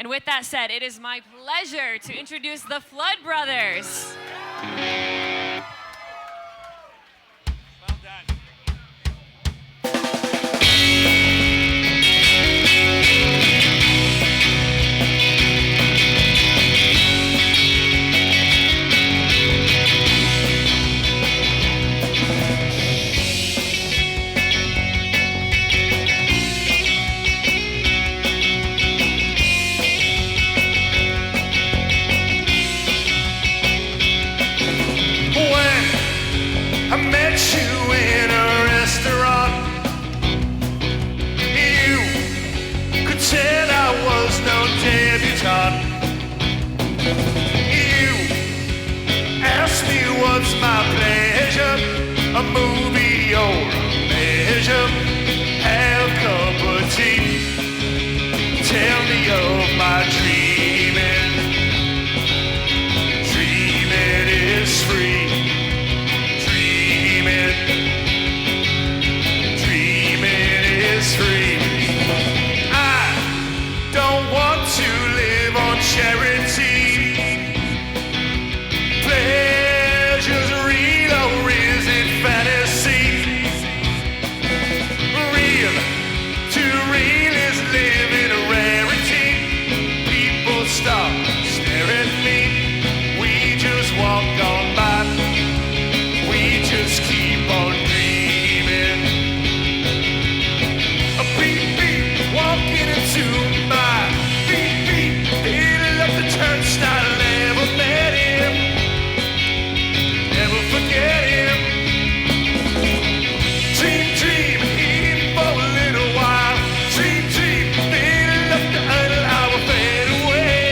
And with that said, it is my pleasure to introduce the Flood Brothers. Well done. I met you in a restaurant. You could tell I was no debutante. You asked me what's my pleasure, a movie or a measure. Have a cup of tea. Tell me of my dreaming. Dreaming is free. Dreaming is free. I don't want to live on charity. Pleasure's real or is it fantasy? Real to real is living a rarity. People stop, stare at me. We just walk on by. We just keep on dreaming. A beep beep walking into my beep beep. Middle of the turnstile, never met him. Never forget him. Dream, dream, him for a little while. Dream, dream, middle of the idle hour, fade away.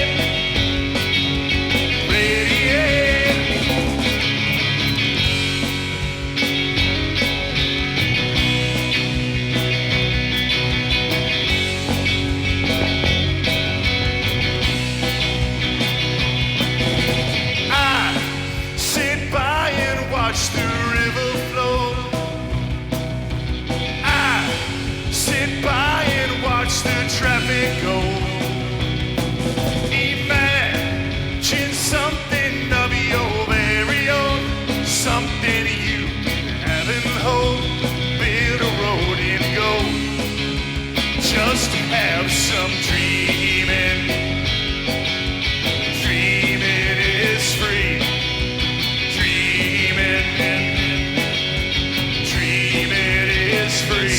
Radiate. I sit by and watch the river flow. I sit by and watch the traffic go. Imagine something of your very own, something you haven't hold. Build a road and go. Just have some dreaming. Dreaming is free. Dreaming is free. Dreaming is free.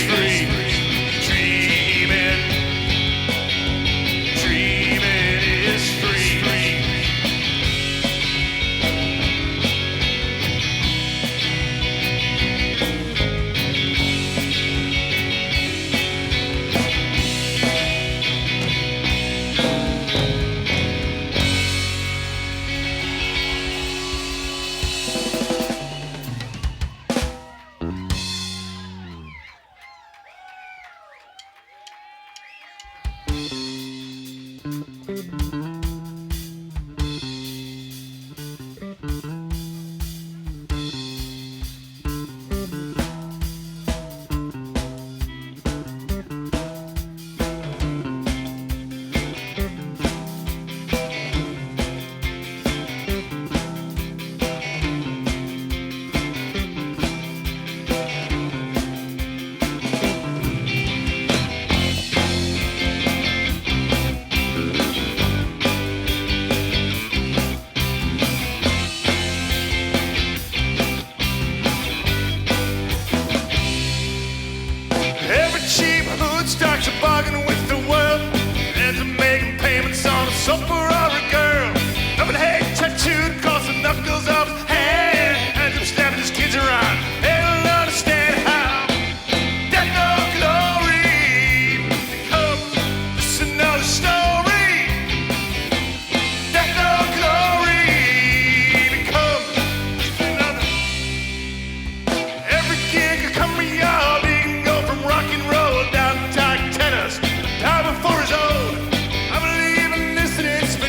Every cheap hood starts a bargain with the world. Ends up making payments on a sofa or a girl. Up in head tattooed across the knuckles of his hand. Ends up slapping his kids around. They don't understand how. Death or glory becomes just another story. Death or glory becomes just another. Every gig I come to y'all, he can go from rock and roll down to tight tennis. Die before he's old. I believe in this and it's for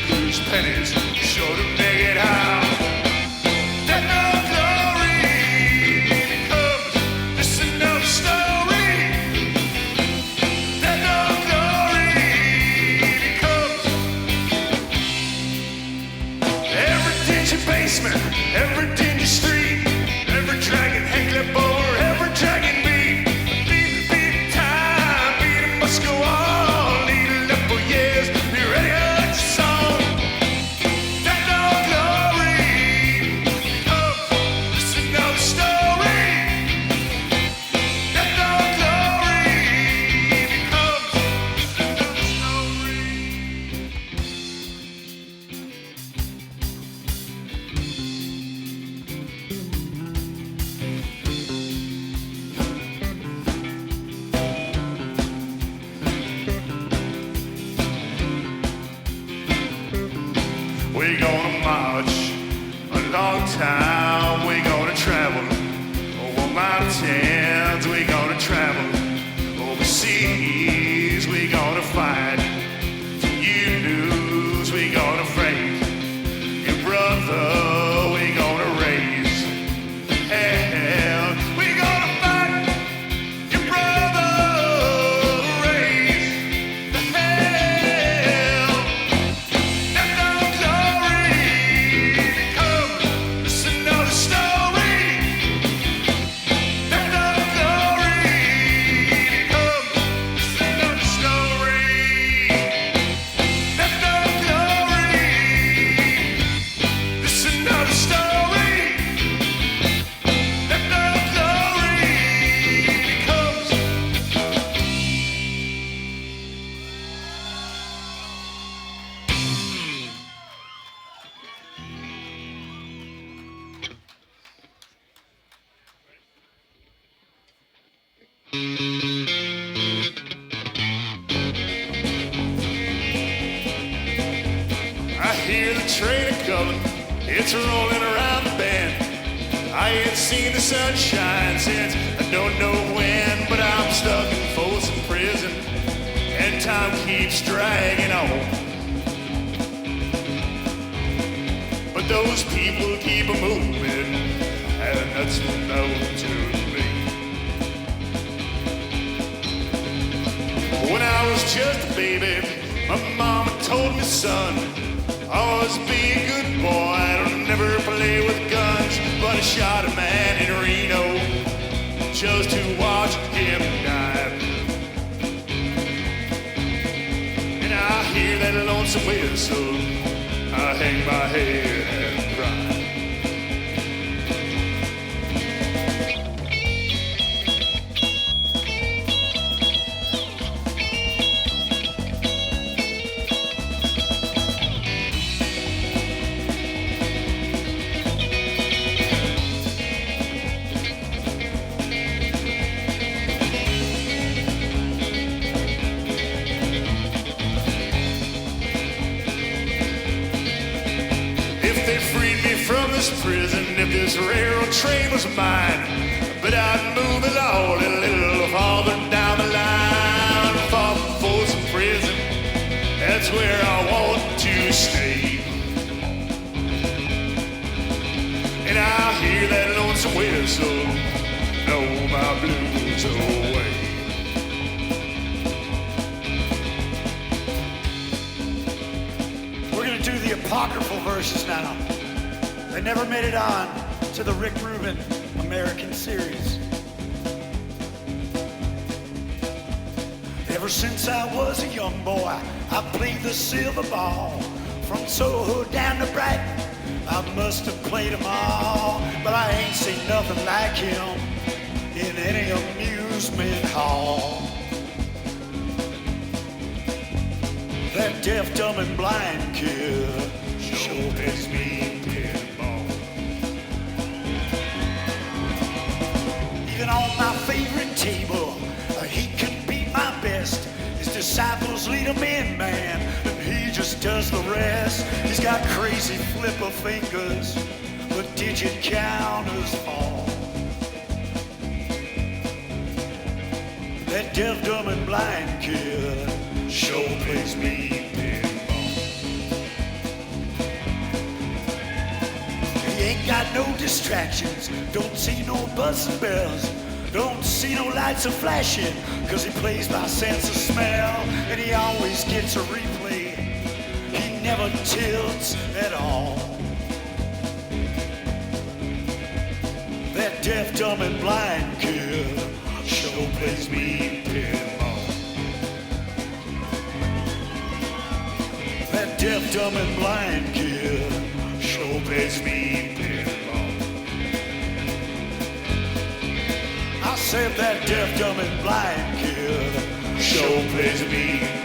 lose pennies, sure to make it out. That no glory becomes just another story. That no glory becomes every dingy basement, every dingy street, every dragon hang clip over every dragon beat. Beat time, beat it must go on. Lead it up for years, be ready to let your song. That no glory becomes just another story. That no glory becomes just another story. We're gonna march a long time. We're gonna travel over mountains. We're gonna travel overseas. We're gonna fight till you lose. We're gonna fight your brother. We're gonna raise hell. We're gonna fight your brother. Raise the hell. That no glory becomes just another story. That no glory becomes just another story. That no glory, just another story. That no glory becomes. I hear the train a-comin', it's rolling around the bend. I ain't seen the sunshine since I don't know when, but I'm stuck in Folsom Prison, and time keeps dragging on. But those people keep a-moving, and that's known to me. When I was just a baby, my mama told me, son, always be a good boy, don't never play with guns. But I shot a man in Reno just to watch him die. And I hear that lonesome whistle, I hang my head and cry. From this prison, if this railroad train was mine, but I'd move it all a little farther down the line. Far from Folsom Prison, that's where I want to stay. And I hear that lonesome whistle, know my blues away. We're gonna do the apocryphal verses now. They never made it on to the Rick Rubin American series. Ever since I was a young boy, I played the silver ball. From Soho down to Brighton, I must have played them all. But I ain't seen nothing like him in any amusement hall. That deaf, dumb, and blind kid sure pays me pinball. Even on my favorite table, he can beat my best. His disciples lead him in, man, and he just does the rest. He's got crazy flipper fingers, but digit counters fall. That deaf, dumb, and blind kid sure plays me pinball. Ain't got no distractions, don't see no buzzing bells, don't see no lights a flashing, cause he plays by sense of smell, and he always gets a replay. He never tilts at all. That deaf, dumb, and blind kid sure plays me pinball. That deaf, dumb, and blind kid sure plays me pinball. I said that deaf, dumb, and blind kid sure plays me pinball.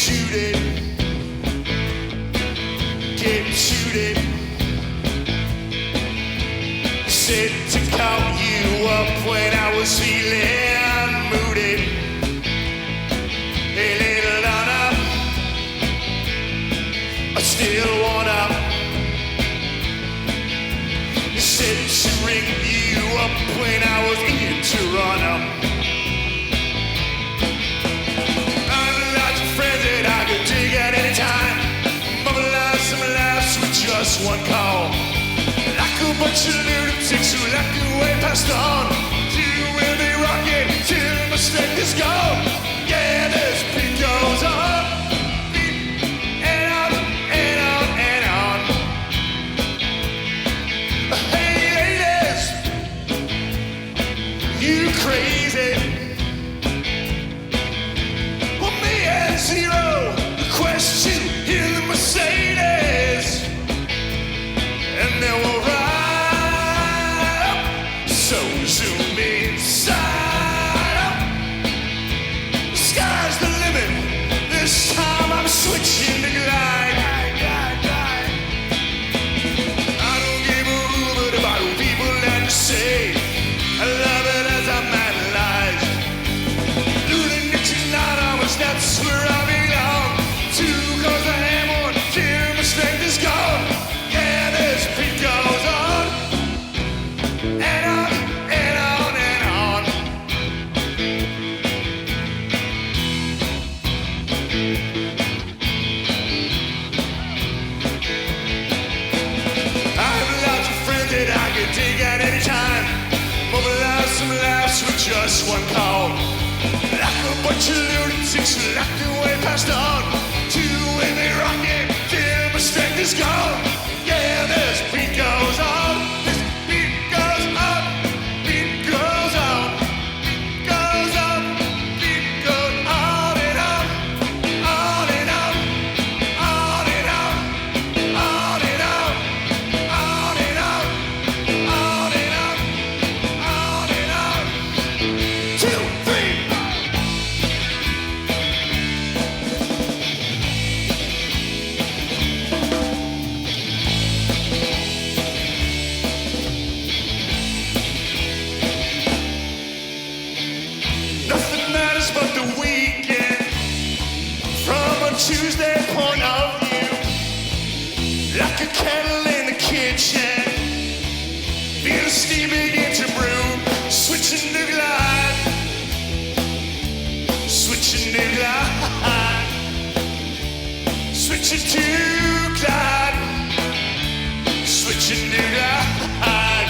shooted, getting shooted. Said to call you up when I was feeling moody. Hey, little Donna, I still wanna. Said to ring you up when I was in Toronto. I'm lots of friends that I could dig at any time. Mobilize some laughs with just one call. Like a bunch of lunatics who like to way past on. You will be rocking till my strength is gone. Yeah, this beat goes on. Beat and on and on and on. Hey ladies, you crazy. Well, me and Zero, the question in the Mercedes. And then we'll ride up. So zoom inside up. The sky's the limit. This time I'm switching to glide. I don't give a hoot about what people have to say. I love it as I'm analyzed. Lunatics Anonymous, that's where I belong. 2 cause I am one till my strength is gone. Yeah, this beat goes on and on and on and on. I have lots of friends that I can dig at any time. Mobilize some laughs with just one call. Like a bunch of lunatics who like to way past on. 2 with me rocking till my strength is gone. Yeah, this beat goes on. This beat goes on. Beat goes on. Beat goes on. Beat goes on and on. On and on. On and on. On and on. On and on. On and on. On and on. 2, 3. Nothing matters but the weekend. From a Tuesday point of view, like a kettle in the kitchen, feel the steam begin to brew. Switching to glide, switching to glide, switching to glide, switching to glide.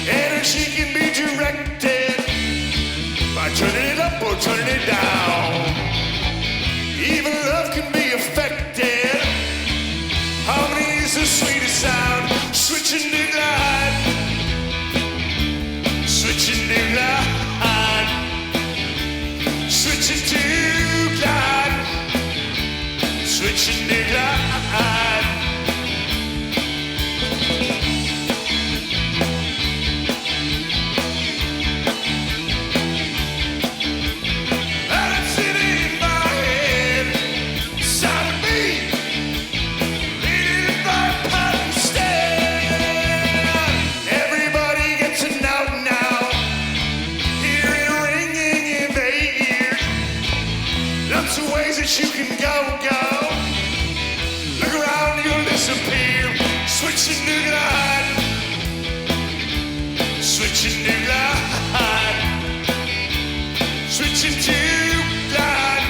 Energy can be directed by turning it up or turning it down. Even love can be affected. Harmony is the sweetest sound. Switching to glide, switching to glide, switching to glide, switching to glide. And it's sitting in my head, inside of me, leading in my pattern stand. Everybody gets a note now, hear it ringing in their ear. Lots of ways that you can go. Look around, you'll disappear. Switching to glide, switching to glide, switching to glide,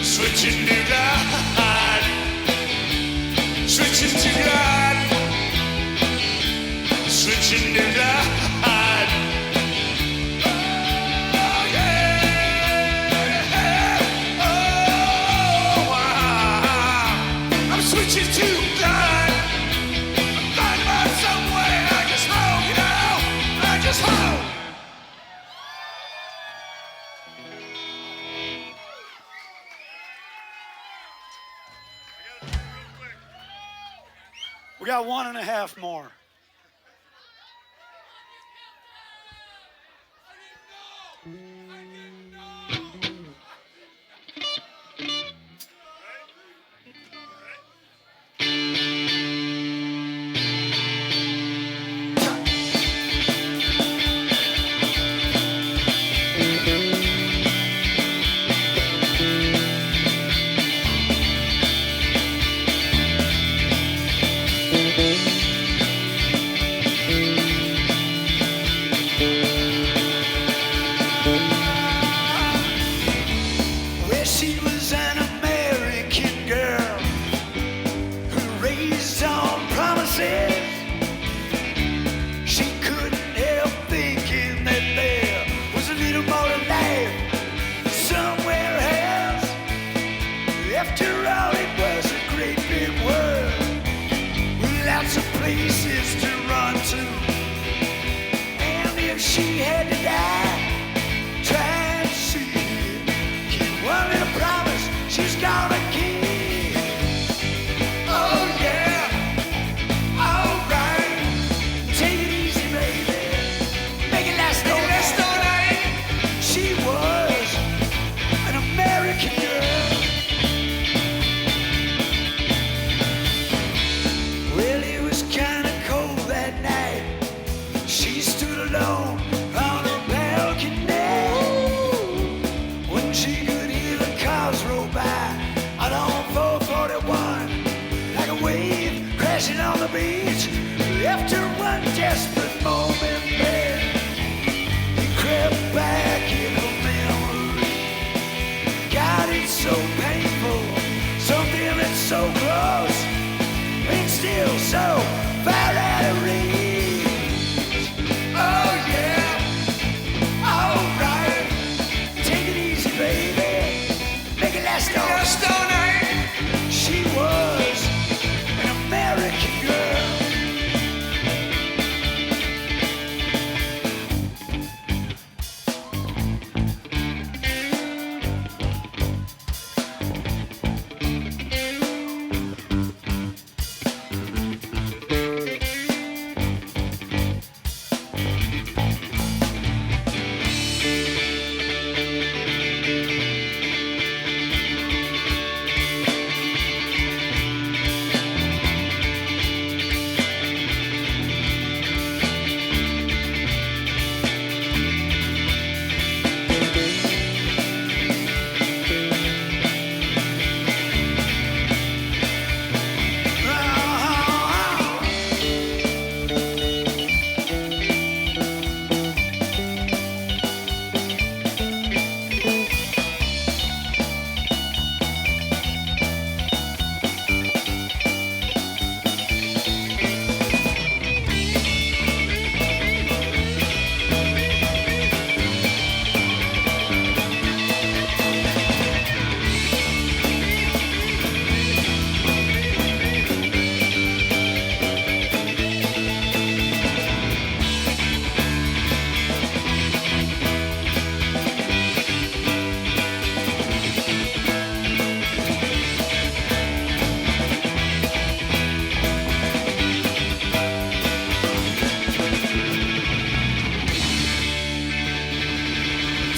switching to glide, switching to glide, switching to glide. Oh yeah, oh wow. I'm switching to glide. I'm finding my some way. I just hope, you know, I just hope. We got 1.5 more. she had to die trying to see it. Keep one little promise she's gonna keep. Oh yeah, alright. Take it easy, baby. Make it last all night. She was an American girl. Well, it was kinda cold that night. She stood alone on a balcony when she could hear the cars roll by out on 441 like a wave crashing on the beach. After one desperate moment there, he crept back in her memory. God, it's so painful, something that's so close and still so far out of reach. Oh yeah, alright. Take it easy, baby. Make it last all night. She was an American girl.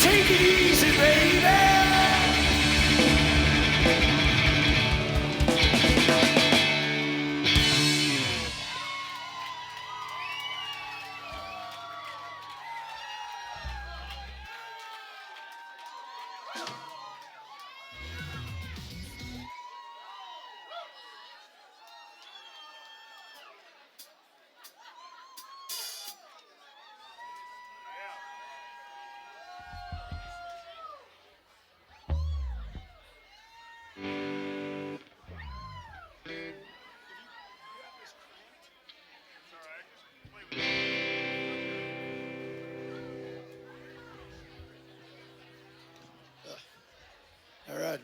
Take it easy, baby. All right.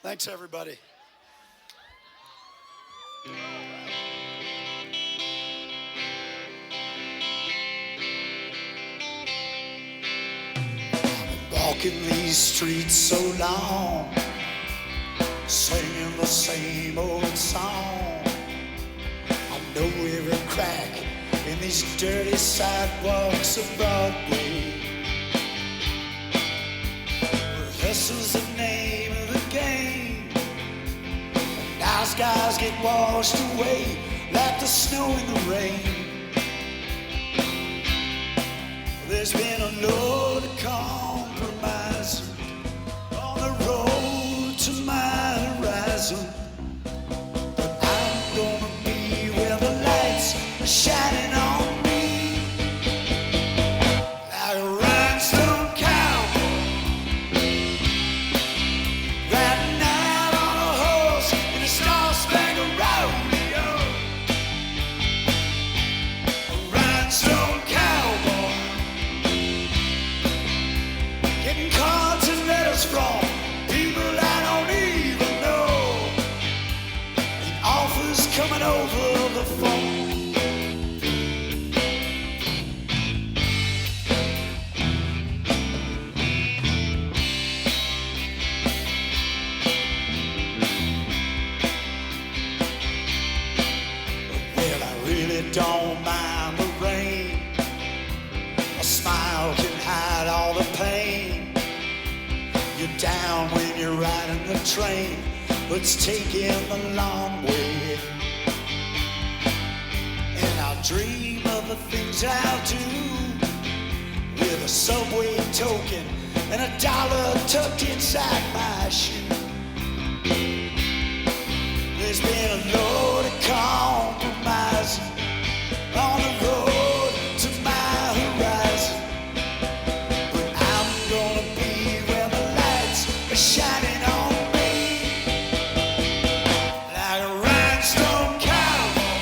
Thanks, everybody. Walking these streets so long, singing the same old song. I know every crack in these dirty sidewalks of Broadway. Rehearsal's the name of the game, and nice guys get washed away like the snow in the rain. There's been a load of compromise on the road to my horizon, but I'm gonna be where the lights are shining on me like a rhinestone cowboy riding out on a horse in a star-spangled rodeo. A rhinestone cowboy smile can hide all the pain. You're down when you're riding the train, but it's taking the long way. And I'll dream of the things I'll do with a subway token and $1 tucked inside my shoe. There's been a load of compromising on the road to my horizon, but I'm gonna be where the lights are shining on me, like a rhinestone cowboy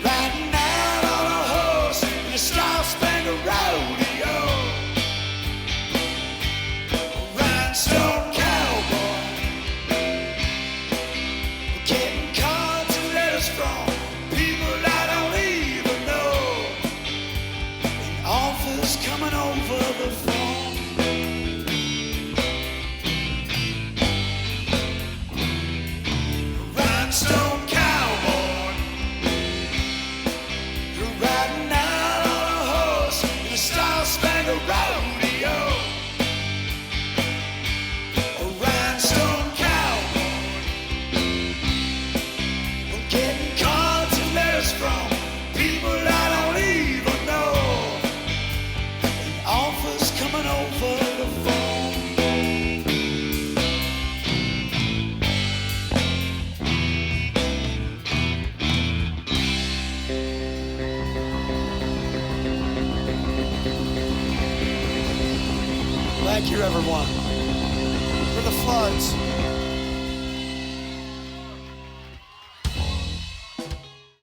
riding out on a horse in a star-spangled rodeo. A rhinestone cowboy getting cards and letters from people I don't even know, and offers coming over the phone. Rhinestone cowboy, you're riding out on a horse in a star-spangled rodeo. A rhinestone cowboy, I'm getting cards and letters from people I don't even know, and offers coming over the phone. Like you ever won. We're the Floods.